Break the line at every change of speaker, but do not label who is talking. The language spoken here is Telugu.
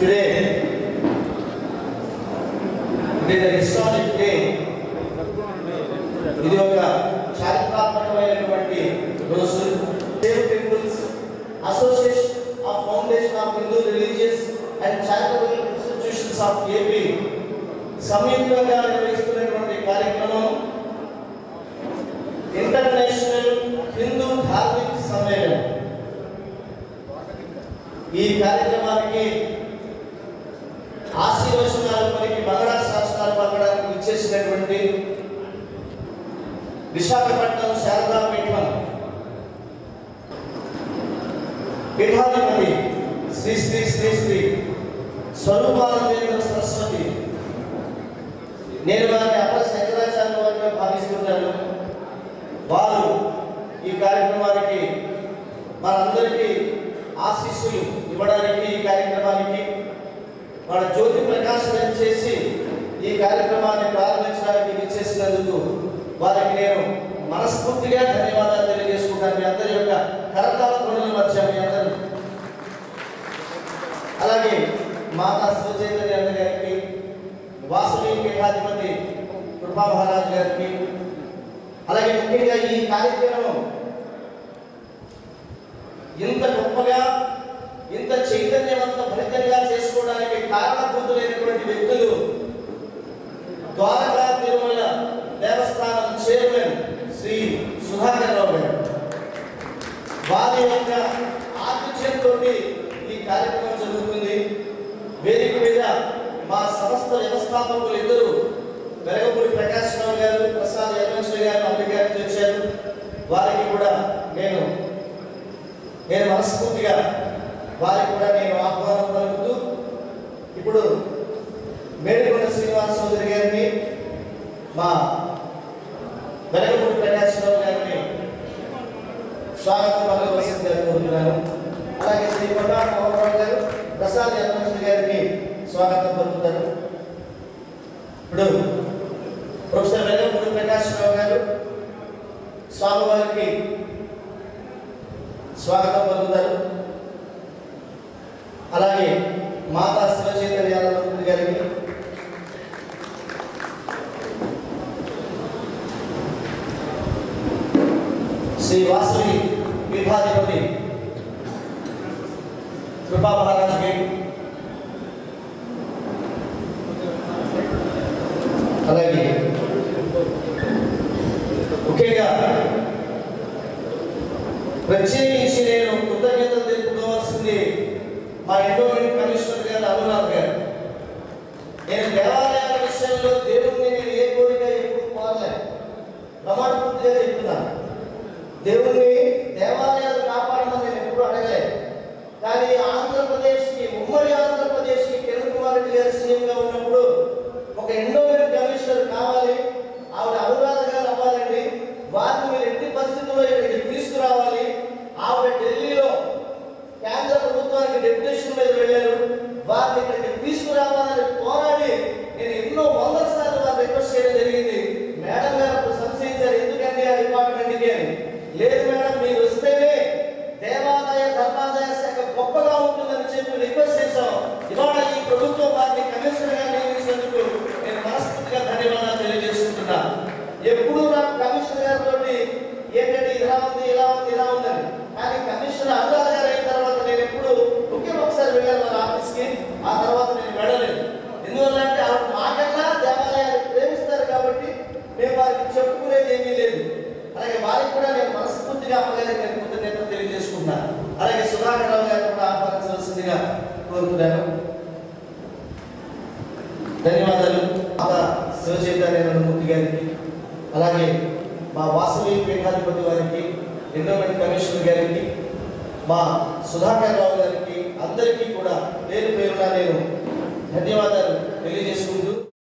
Today, it is a historic day. ఇది ఒక చారిత్రాత్మకమైనటువంటి రోజు. Save Temples Association of Foundation of Hindu Religious and Charitable Institutions of AP సంయుక్తంగా నిర్వహిస్తున్నటువంటి కార్యక్రమం ఇంటర్నేషనల్ హిందూ ధార్మిక సమ్మేళనం. ఈ కార్యక్రమానికి ఆశీర్వచనాలు పలికి మంగళ శాస్త్రాలు పలకడానికి ఇచ్చేసినటువంటి విశాఖపట్నం శారదా పీఠాధిపతి శ్రీ శ్రీ శ్రీ శ్రీ స్వరూపానందేంద్ర సరస్వతి, నేను వారిని అపర శంకరాచార్య వారిగా భావిస్తున్నాను. వారు ఈ కార్యక్రమానికి మనందరికీ ఆశీస్సులు ఇవ్వడానికి, ఈ కార్యక్రమానికి వాళ్ళ జ్యోతి ప్రకాశనం చేసి ఈ కార్యక్రమాన్ని ప్రారంభించడానికి విచ్చేసినందుకు వారికి నేను మనస్ఫూర్తిగా ధన్యవాదాలు తెలియజేసుకుంటాను. మీ అందరి యొక్క కరతాళ ధ్వనుల మధ్య మీ అందరూ, అలాగే మాతా శివచైతన్య గారికి, వాసవి పీఠాధిపతి కృపా మహారాజ్ గారికి, అలాగే ముఖ్యంగా ఈ కార్యక్రమం ఇంత గొప్పగా, ఇంత చైతన్యవంత ఫలితంగా చేసుకోవడానికి కారణభూతులైనటువంటి వ్యక్తులు ద్వారకా తిరుమల దేవస్థానం చైర్మన్ శ్రీ సుధాకర్ రావు గారు. వారి యొక్క ఆతిథ్యంతో ఈ కార్యక్రమం జరుగుతుంది. వేదిక మీద మా సంస్థ వ్యవస్థాపకులు ఇద్దరు వెలగపూడి ప్రకాశ్ రావు గారు, ప్రసాద్ యజ్ఞ గారు అమెరికా నుంచి వచ్చారు. వారికి కూడా నేను మనస్ఫూర్తిగా వారికి కూడా నేను ఆహ్వానం పలుకుతూ, ఇప్పుడు మేడికొండ శ్రీనివాస చౌదరి గారిని, మా వెలగపూడి ప్రకాశ్ రావు గారిని స్వాగతం పలకవలసిందిగా కోరుతున్నాను. అలాగే శ్రీ కొండా మోహన్ గారు, ప్రసాద్ యజ్ఞ గారికి స్వాగతం పలుకుతారు. ఇప్పుడు ప్రొఫెసర్ వెలగపూడి ప్రకాశ్ రావు గారు స్వామివారికి స్వాగతం పలుకుతారు. అలాగే మాతా శివచైతన్య గారికి, శ్రీ వాసవి పీఠాధిపతి కృపా మహారాజ్ గారికి, అలాగే ముఖ్యంగా ప్రత్యేకించి నేను కృతజ్ఞతలు తెలుపుకోవాల్సింది మా ఎండోమెంట్ కమిషనర్ గారు అనురాగ్ గారు. నేను దేవాలయాల విషయంలో దేవుణ్ణి నేను ఏ కోరిక ఎప్పుడు కోరలేదు, ప్రమాణపూర్తిగా చెప్తున్నాను. దేవుణ్ణి దేవాలయాలు కాపాడమని నేను ఎప్పుడు అడగలేదు. కానీ ఆంధ్రప్రదేశ్కి, ఉమ్మడి ఆంధ్రప్రదేశ్కి కిరణ్ కుమార్ రెడ్డి గారు సీఎంగా ఉన్నప్పుడు ఒక ఎండోమెంట్ కమిషనర్ కావాలి, ఆవిడ అనురాధ గారు అవ్వాలండి, వారిని మీరు ఎట్టి పరిస్థితుల్లో ఇక్కడికి తీసుకురావాలి. ఆవిడ ఢిల్లీలో కేంద్ర ప్రభుత్వానికి డెప్యుటేషన్ మీద వెళ్ళారు. వారిని ఇక్కడికి తీసుకురావాలని పోరాడి నేను ఎన్నో వందల సార్లు వారిని రిక్వెస్ట్ చేయడం జరిగింది. మేడం గారు అప్పుడు సంశయించారు, ఎందుకంటే ఆ డిపార్ట్మెంట్కి అని. లేదు మేడం, మీరు వస్తేనే దేవాదాయ ధర్మాదాయ శాఖ గొప్పగా ఉంటుందని చెప్పి రిక్వెస్ట్ చేశాం. ఇవాళ ఈ ప్రభుత్వం వారిని కమిషనర్గా నియమించినందుకు నేను మనస్ఫూర్తిగా ధన్యవాదాలు తెలియజేసుకుంటున్నాను. ఎప్పుడు నాకు కమిషనర్ గారితో ఏంటంటే ఇలా ఉంది, ఇలా ఉంది, ఇలా ఉందని. కానీ కమిషనర్ అనురాధ గారు అయిన తర్వాత నేను ఎప్పుడు ఒకే ఒకసారి వెళ్ళాను వాళ్ళ ఆఫీస్కి. ఆ తర్వాత నేను వెళ్ళలేదు. ఎందువల్ల అంటే ఆవిడ మాకన్నా దేవాలయాన్ని ప్రేమిస్తారు కాబట్టి మేము వారికి చెప్పుకునేది ఏమీ లేదు. అలాగే వారికి కూడా నేను మనస్ఫూర్తిగా అమ్మగారికి నేను కృతజ్ఞతలు తెలియజేసుకుంటున్నాను. అలాగే సుధాకర్ రావు గారిని కూడా ఆహ్వానించవలసిందిగా కోరుతున్నాను. ధన్యవాదాలు మాతా శివచైతన్య గారికి, అలాగే మా వాసవి పీఠాధిపతి వారికి, ఎండోమెంట్ కమిషనర్ గారికి, మా సుధాకర్ రావు గారికి, అందరికీ కూడా పేరు పేరున నేను ధన్యవాదాలు తెలియజేసుకుంటూ